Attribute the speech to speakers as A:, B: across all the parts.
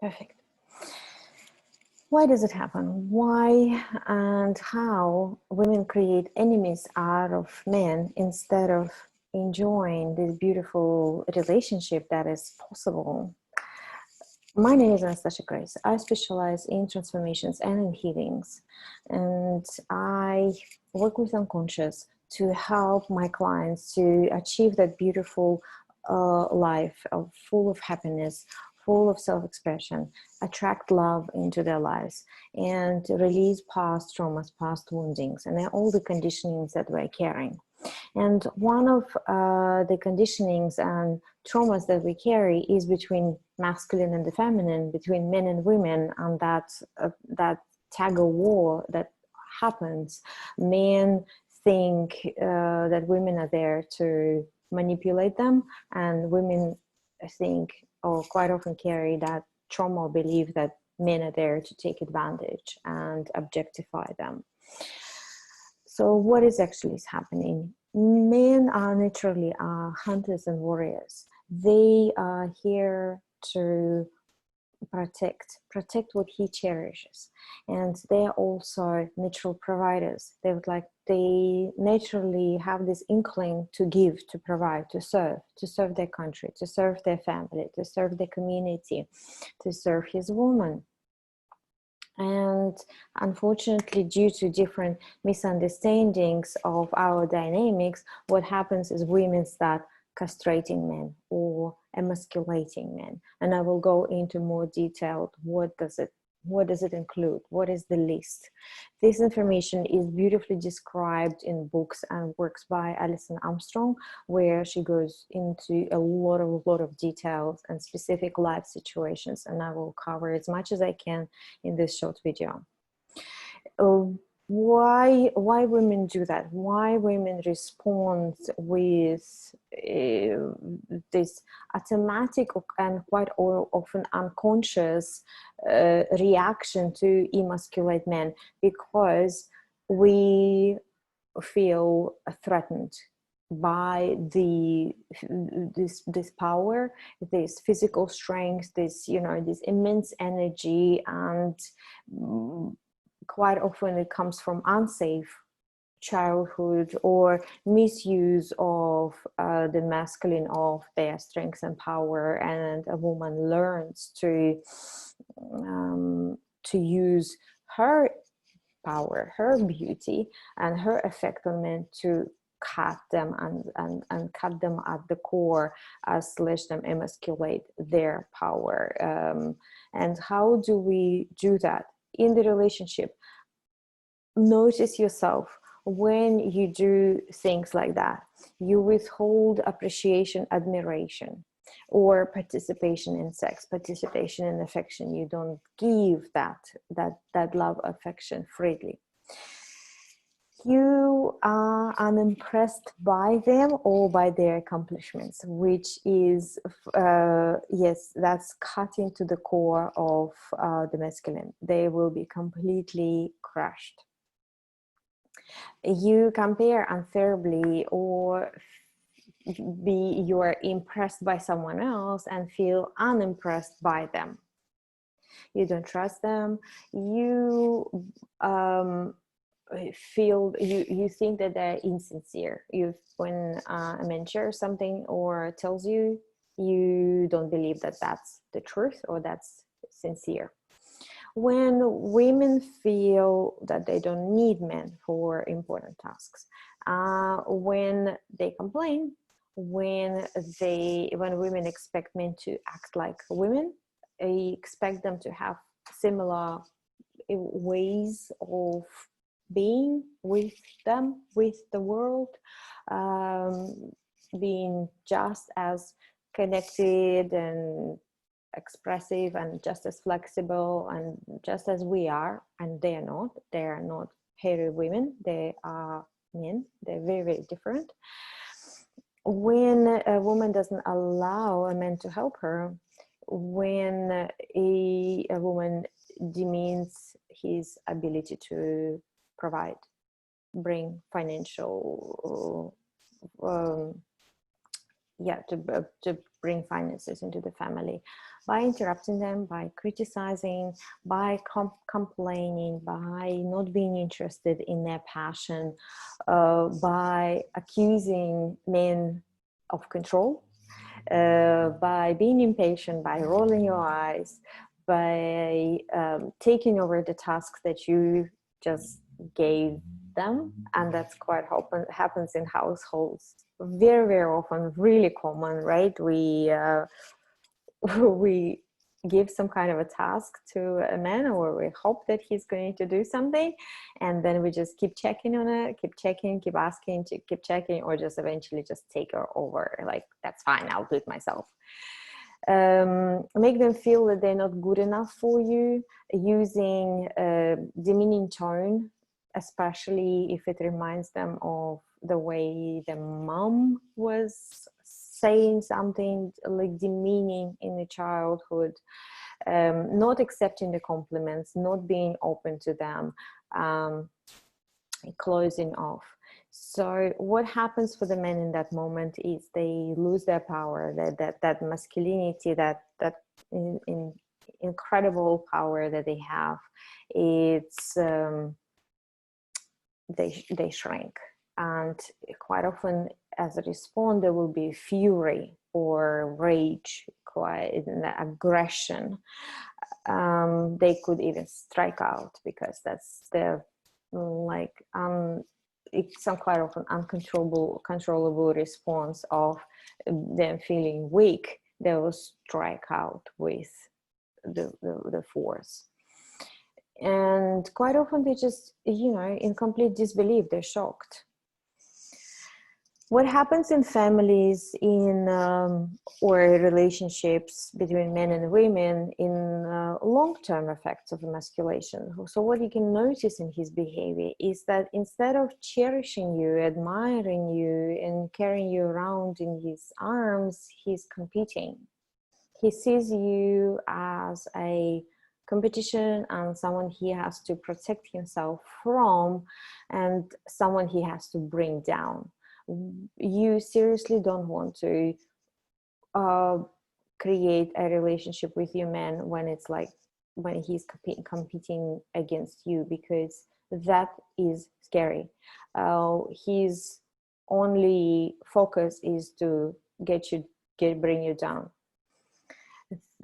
A: Perfect. Why does it happen? Why and how women create enemies out of men instead of enjoying this beautiful relationship that is possible? My name is Anastasha Grace. I specialize in transformations and in healings, and I work with unconscious to help my clients to achieve that beautiful life full of happiness, full of self-expression, attract love into their lives, and release past traumas, past woundings, and all the conditionings that we're carrying. And one of the conditionings and traumas that we carry is between masculine and the feminine, between men and women, and that tug of war that happens. Men think that women are there to manipulate them, and women think, or quite often carry, that trauma or belief that men are there to take advantage and objectify them. So what is actually happening? Men are naturally hunters and warriors. They are here to protect what he cherishes, and they're also natural providers. They naturally have this inkling to give, to provide, to serve their country, to serve their family, to serve their community, to serve his woman. And unfortunately, due to different misunderstandings of our dynamics, what happens is women start castrating men or emasculating men. And I will go into more detail. What does it include? What is the list? This information is beautifully described in books and works by Alison Armstrong, where she goes into a lot of details and specific life situations, and I will cover as much as I can in this short video. Why women do that? Why women respond with this automatic and quite often unconscious reaction to emasculate men? Because we feel threatened by this power, this physical strength, this immense energy, and quite often it comes from unsafe childhood or misuse of the masculine, of their strength and power, and a woman learns to use her power, her beauty, and her effect on men to cut them and cut them at the core, slash them, emasculate their power. And how do we do that in the relationship? Notice yourself when you do things like that. You withhold appreciation, admiration, or participation in sex, participation in affection. You don't give that love, affection freely. You are unimpressed by them or by their accomplishments, which is, yes, that's cutting to the core of the masculine. They will be completely crushed. You compare unfairly, or you are impressed by someone else and feel unimpressed by them. You don't trust them. You feel you think that they're insincere. When a man shares something or tells you, you don't believe that that's the truth or that's sincere. When women feel that they don't need men for important tasks, when they complain, when women expect men to act like women, they expect them to have similar ways of being with them, with the world, being just as connected and expressive and just as flexible and just as we are, and they are not hairy women, they are men. They're very, very different. When a woman doesn't allow a man to help her, when a woman demeans his ability to provide, bring financial to bring finances into the family, by interrupting them, by criticizing, by complaining, by not being interested in their passion, by accusing men of control, by being impatient, by rolling your eyes, by taking over the tasks that you just gave them. And that's quite often happens in households, very, very often, really common, right? We give some kind of a task to a man, or we hope that he's going to do something, and then we just keep checking on it, keep checking, keep asking, keep checking, or just eventually just take her over, like, that's fine, I'll do it myself. Make them feel that they're not good enough for you, using a demeaning tone, especially if it reminds them of the way the mom was saying something like demeaning in the childhood, not accepting the compliments, not being open to them, closing off. So what happens for the men in that moment is they lose their power, that masculinity, that incredible power that they have. It's they shrink, and quite often as a response there will be fury or rage, quite aggression. They could even strike out, because that's their like it's some quite often controllable response of them feeling weak. They will strike out with the force. And quite often they just, in complete disbelief, they're shocked. What happens in families, or relationships between men and women, in long-term effects of emasculation. So what you can notice in his behavior is that instead of cherishing you, admiring you, and carrying you around in his arms, he's competing. He sees you as a competition and someone he has to protect himself from, and someone he has to bring down. You seriously don't want to create a relationship with your man when it's like when he's competing against you, because that is scary. His only focus is to bring you down.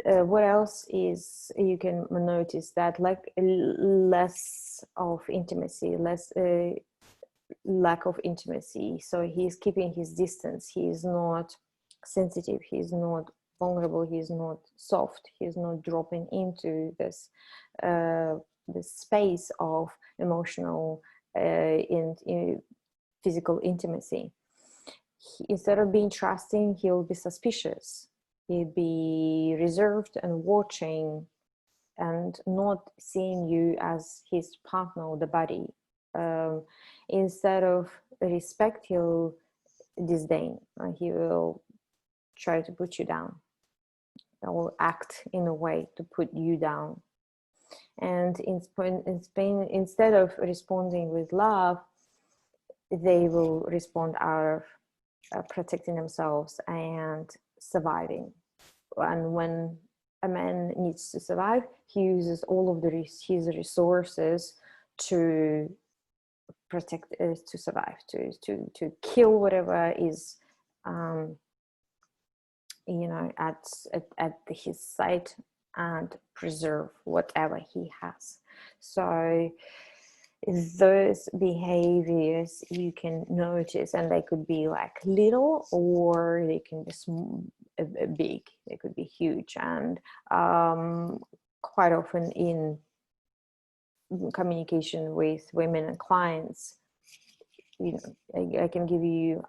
A: What else is, you can notice that, like, less of intimacy, lack of intimacy. So he's keeping his distance. He is not sensitive. He's not vulnerable. He's not soft. He's not dropping into this space of emotional and physical intimacy. Instead of being trusting, he'll be suspicious. He'll be reserved and watching, and not seeing you as his partner or the buddy. Instead of respect, he'll disdain. He will try to put you down. He will act in a way to put you down. And in Spain, instead of responding with love, they will respond out of protecting themselves and surviving. And when a man needs to survive, he uses all of his resources to protect, to survive, to kill whatever is at his sight, and preserve whatever he has. So those behaviors you can notice, and they could be like little, or they can be big, they could be huge. And quite often in communication with women and clients, I can give you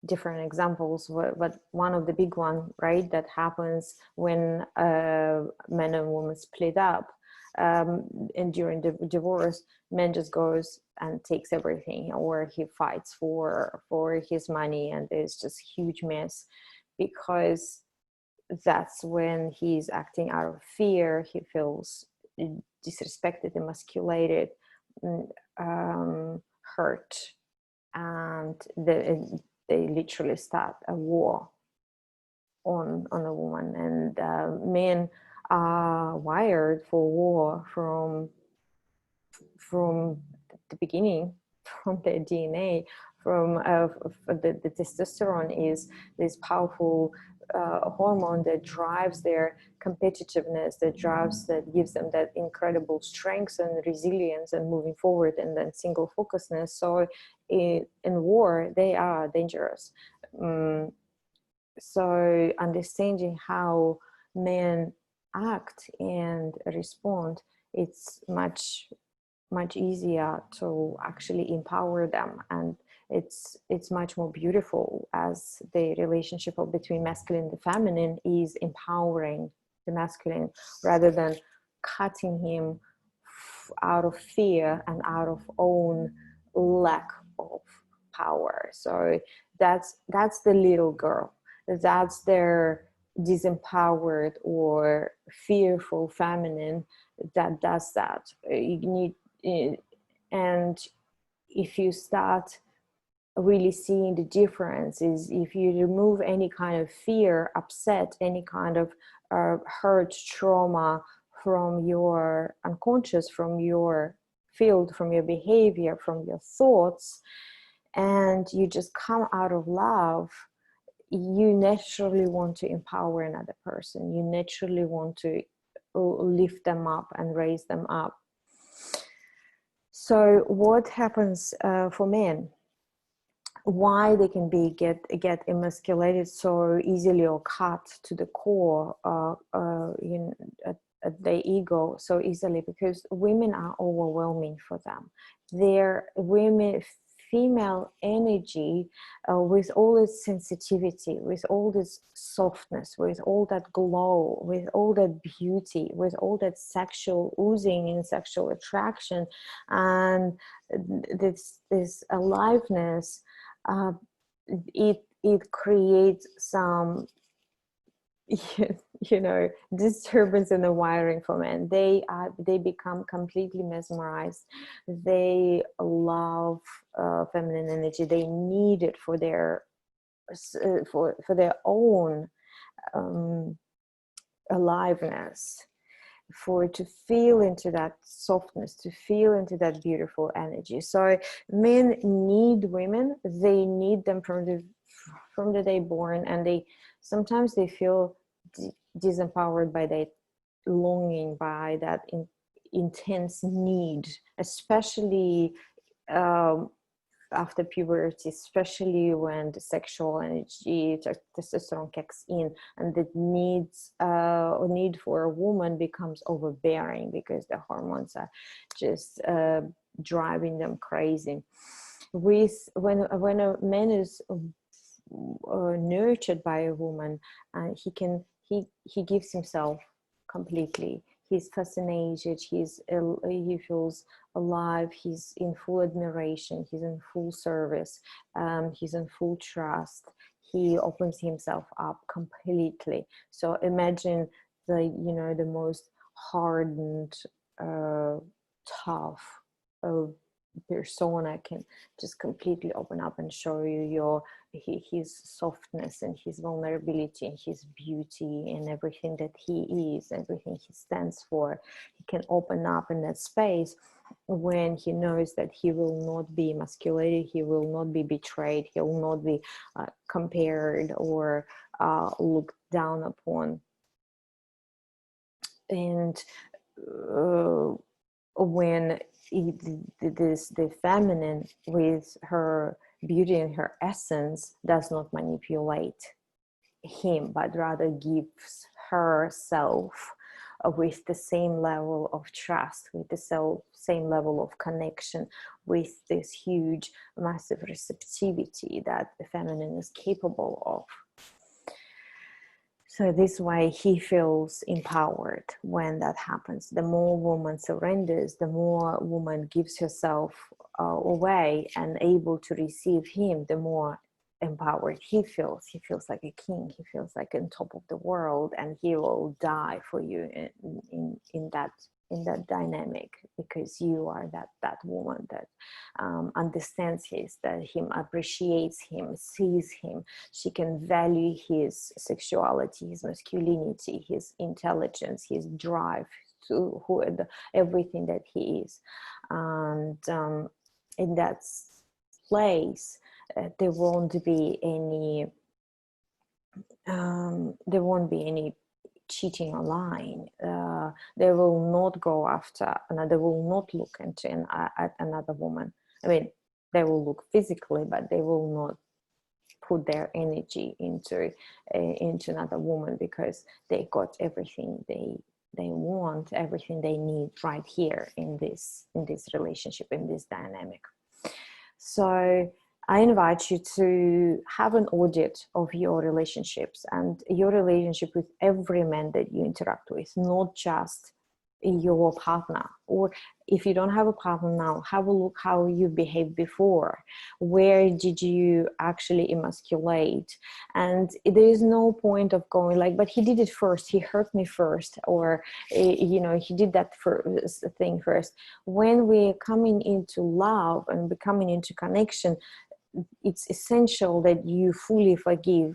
A: different examples, but one of the big one, right, that happens when men and women split up, and during the divorce, man just goes and takes everything, or he fights for his money, and there's just huge mess, because that's when he's acting out of fear. He feels disrespected, emasculated, hurt, and they literally start a war on a woman. And men are wired for war from the beginning, from their DNA. From the testosterone is this powerful hormone that drives their competitiveness, that gives them that incredible strength and resilience and moving forward, and then single focusedness. So in war they are dangerous. So understanding how men act and respond, it's much easier to actually empower them, and it's much more beautiful, as the relationship between masculine and the feminine is empowering the masculine rather than cutting him out of fear and out of own lack of power. So that's the little girl, that's their disempowered or fearful feminine that does that. You need, and if you start really seeing the difference, is if you remove any kind of fear, upset, any kind of hurt, trauma from your unconscious, from your field, from your behavior, from your thoughts, and you just come out of love, you naturally want to empower another person. You naturally want to lift them up and raise them up. So what happens for men? Why they can get emasculated so easily or cut to the core at their ego so easily? Because women are overwhelming for them. Female energy, with all its sensitivity, with all this softness, with all that glow, with all that beauty, with all that sexual oozing and sexual attraction, and this aliveness, it creates some disturbance in the wiring for men. They become completely mesmerized. They love feminine energy. They need it for their own aliveness, to feel into that softness, to feel into that beautiful energy. So men need women. They need them from the day born, and sometimes they feel disempowered by that longing, by that intense need, especially after puberty, especially when the sexual energy, testosterone kicks in, and the need for a woman becomes overbearing because the hormones are just driving them crazy. When a man is nurtured by a woman, he gives himself completely. He's fascinated, he feels alive, he's in full admiration, he's in full service, he's in full trust. He opens himself up completely. So imagine the most hardened, tough persona can just completely open up and show you his softness and his vulnerability and his beauty and everything that he is, everything he stands for. He can open up in that space when he knows that he will not be emasculated, he will not be betrayed, he will not be compared or looked down upon. And when the feminine, with her beauty and her essence, does not manipulate him, but rather gives herself with the same level of trust, with the same level of connection, with this huge, massive receptivity that the feminine is capable of. So this way he feels empowered when that happens. The more woman surrenders, the more woman gives herself away and able to receive him, the more empowered he feels. He feels like a king. He feels like on top of the world, and he will die for you in that dynamic, because you are that woman that understands him, appreciates him, sees him. She can value his sexuality, his masculinity, his intelligence, his drive to everything that he is. And in that place, there won't be any cheating or lying. They will not go after another. They will not look at another woman. I mean, they will look physically, but they will not put their energy into another woman, because they got everything they want, everything they need right here in this relationship, in this dynamic. So I invite you to have an audit of your relationships and your relationship with every man that you interact with, not just your partner. Or if you don't have a partner now, have a look how you behaved before. Where did you actually emasculate? And there is no point of going like, but he did it first, he hurt me first, or he did that first thing first. When we're coming into love and becoming into connection, it's essential that you fully forgive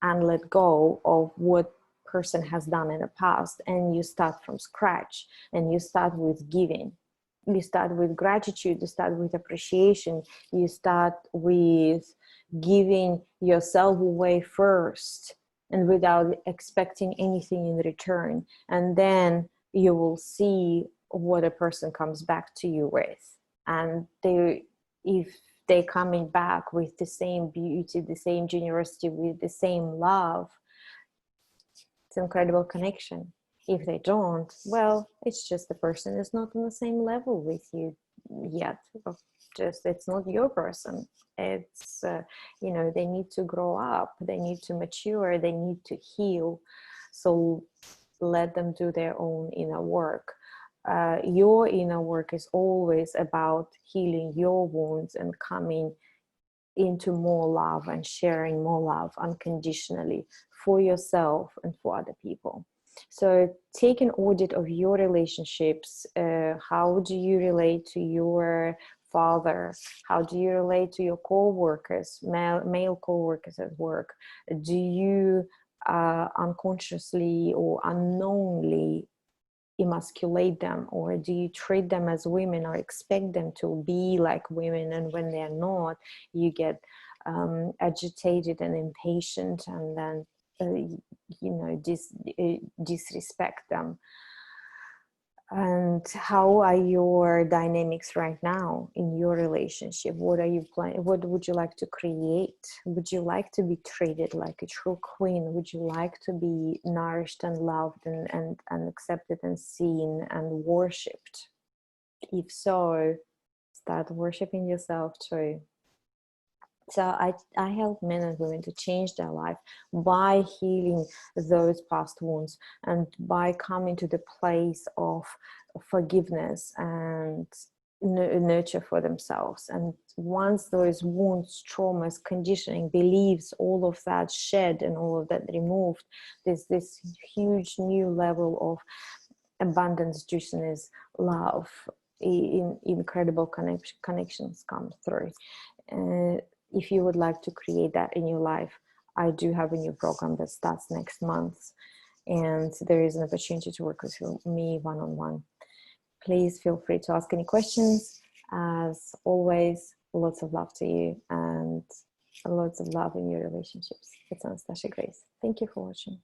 A: and let go of what person has done in the past, and you start from scratch, and you start with giving, you start with gratitude, you start with appreciation, you start with giving yourself away first, and without expecting anything in return. And then you will see what a person comes back to you with. And if they're coming back with the same beauty, the same generosity, with the same love, it's incredible connection. If they don't, well, it's just the person is not on the same level with you yet. Just, it's not your person. It's they need to grow up, they need to mature, they need to heal. So let them do their own inner work. Your inner work is always about healing your wounds and coming into more love and sharing more love unconditionally for yourself and for other people. So take an audit of your relationships. How do you relate to your father? How do you relate to your co-workers, male co-workers at work? Do you unconsciously or unknowingly emasculate them, or do you treat them as women or expect them to be like women, and when they're not, you get agitated and impatient, and then disrespect them? And how are your dynamics right now in your relationship? What are you planning? What would you like to create? Would you like to be treated like a true queen? Would you like to be nourished and loved and accepted and seen and worshipped? If so, start worshiping yourself too. So I help men and women to change their life by healing those past wounds, and by coming to the place of forgiveness and nurture for themselves. And once those wounds, traumas, conditioning, beliefs, all of that shed and all of that removed, there's this huge new level of abundance, juiciness, love, incredible connections come through. If you would like to create that in your life, I do have a new program that starts next month, and there is an opportunity to work with me one-on-one. Please feel free to ask any questions. As always, lots of love to you, and lots of love in your relationships. It's Anastasha Grace. Thank you for watching.